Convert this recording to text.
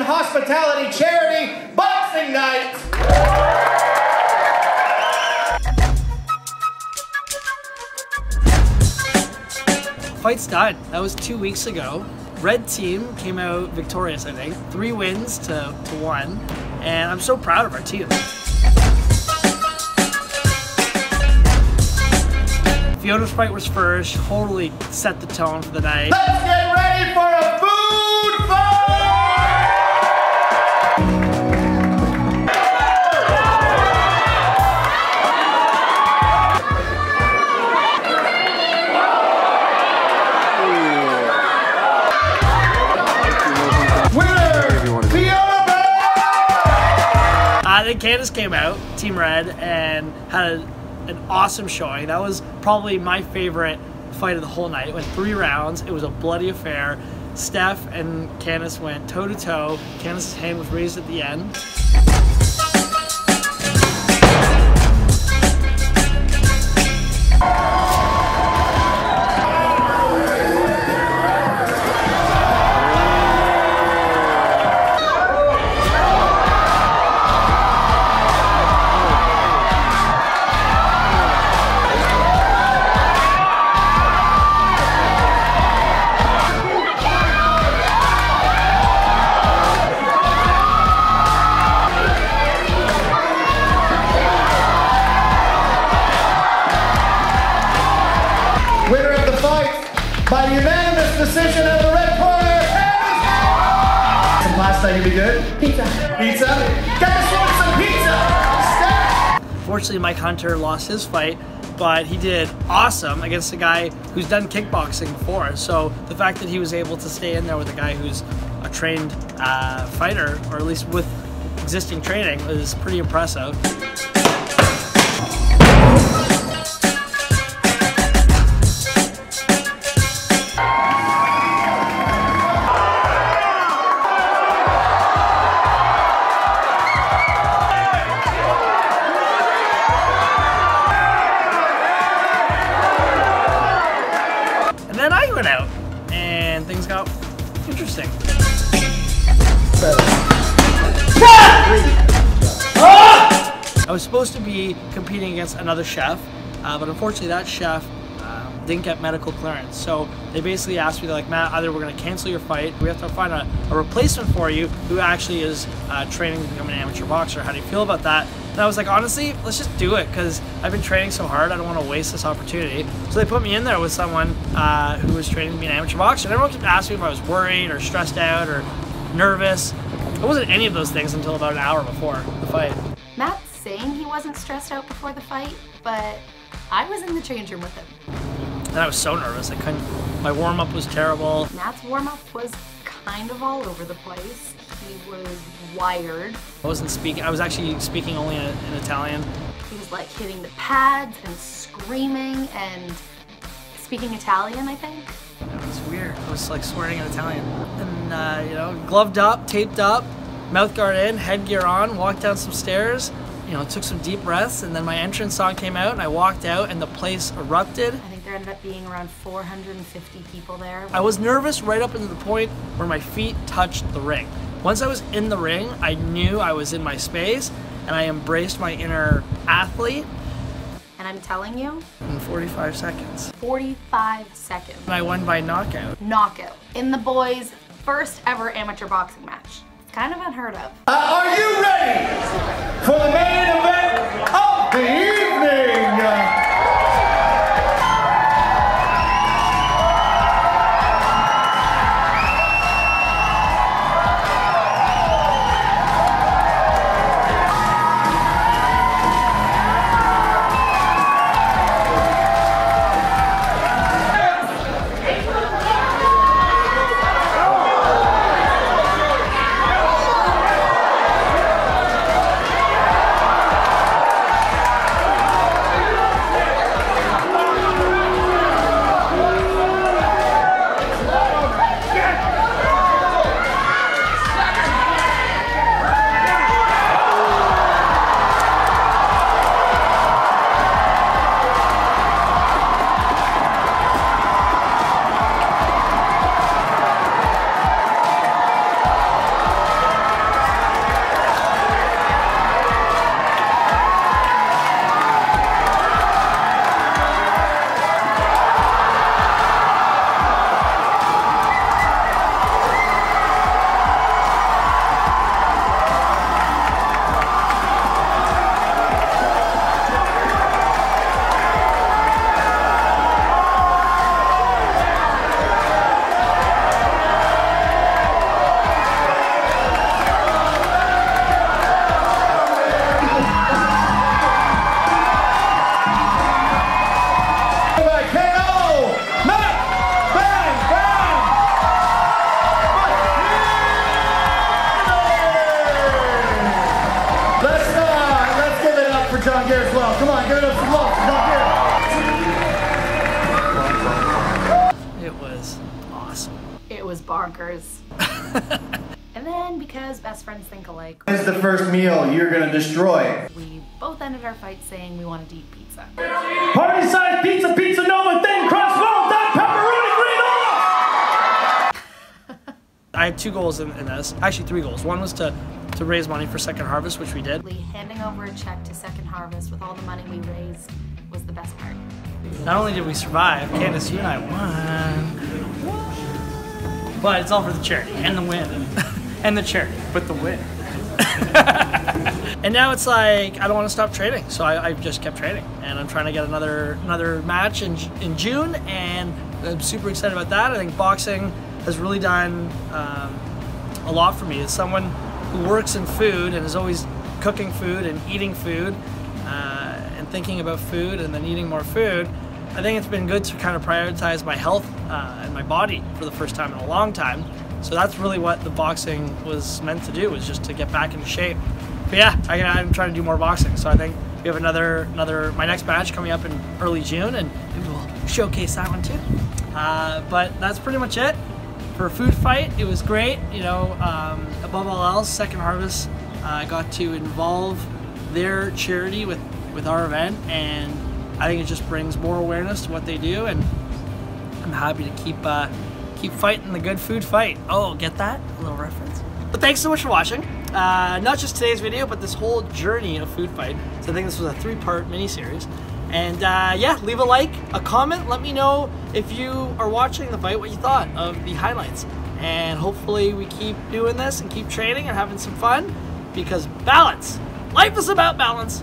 Hospitality Charity Boxing Night. Fight's done. That was 2 weeks ago. Red team came out victorious, I think. 3 wins to 1, and I'm so proud of our team. Fiona's fight was first, totally set the tone for the night. Let's get ready for a food fight! Then Candice came out, Team Red, and had an awesome showing. That was probably my favorite fight of the whole night. It went 3 rounds. It was a bloody affair. Steph and Candice went toe-to-toe. Candice's hand was raised at the end. Winner of the fight by unanimous decision of the red corner. Some pasta, you be good? Pizza. Pizza? Guys want some pizza? Steph! Fortunately, Mike Hunter lost his fight, but he did awesome against a guy who's done kickboxing before. So the fact that he was able to stay in there with a guy who's a trained fighter, or at least with existing training, is pretty impressive. And then I went out, and things got interesting. I was supposed to be competing against another chef, but unfortunately that chef didn't get medical clearance. So they basically asked me, they're like, Matt, either we're going to cancel your fight, we have to find a replacement for you who actually is training to become an amateur boxer. How do you feel about that? And I was like, honestly, let's just do it, because I've been training so hard, I don't want to waste this opportunity. So they put me in there with someone who was training to be an amateur boxer. And everyone kept asking me if I was worried or stressed out or nervous. I wasn't any of those things until about an hour before the fight. Matt's saying he wasn't stressed out before the fight, but I was in the change room with him. And I was so nervous, I couldn't, my warm-up was terrible. Matt's warm-up was kind of all over the place. He was wired. I wasn't speaking, I was actually speaking only in Italian. He was like hitting the pads and screaming and speaking Italian, I think. It was weird, I was like swearing in Italian. And you know, gloved up, taped up, mouth guard in, headgear on, walked down some stairs, you know, took some deep breaths, and then my entrance song came out and I walked out and the place erupted. I think there ended up being around 450 people there. I was nervous right up into the point where my feet touched the ring. Once I was in the ring, I knew I was in my space and I embraced my inner athlete. And I'm telling you, in 45 seconds. 45 seconds. And I won by knockout. Knockout. In the boys' first ever amateur boxing match. It's kind of unheard of. Are you ready for the main event of the evening? awesome. It was bonkers. And then, because best friends think alike, This is the first meal you're gonna destroy. we both ended our fight saying we wanted to eat pizza. Party size pizza, pizza Noma, thin crust, well done, pepperoni, green. I had 2 goals in this, actually 3 goals. One was to raise money for Second Harvest, which we did. Handing over a check to Second Harvest with all the money we raised was the best part. Not only did we survive, Candice, you and I won. But it's all for the charity and the win. And the charity, but the win. And now it's like, I don't want to stop training. So I've just kept training. And I'm trying to get another match in June. And I'm super excited about that. I think boxing has really done a lot for me. As someone who works in food and is always cooking food and eating food and thinking about food and then eating more food, I think it's been good to kind of prioritize my health and my body for the first time in a long time. So that's really what the boxing was meant to do, was just to get back into shape. But yeah, I'm trying to do more boxing. So I think we have my next match coming up in early June, and maybe we'll showcase that one too. But that's pretty much it for Food Fight. It was great, you know. Above all else, Second Harvest got to involve their charity with our event, and I think it just brings more awareness to what they do, and I'm happy to keep fighting the good food fight. Oh, get that? A little reference. But thanks so much for watching. Not just today's video, but this whole journey of Food Fight. So I think this was a 3-part mini-series. And yeah, leave a like, a comment. Let me know if you are watching the fight, what you thought of the highlights. And hopefully we keep doing this and keep training and having some fun, because balance. Life is about balance.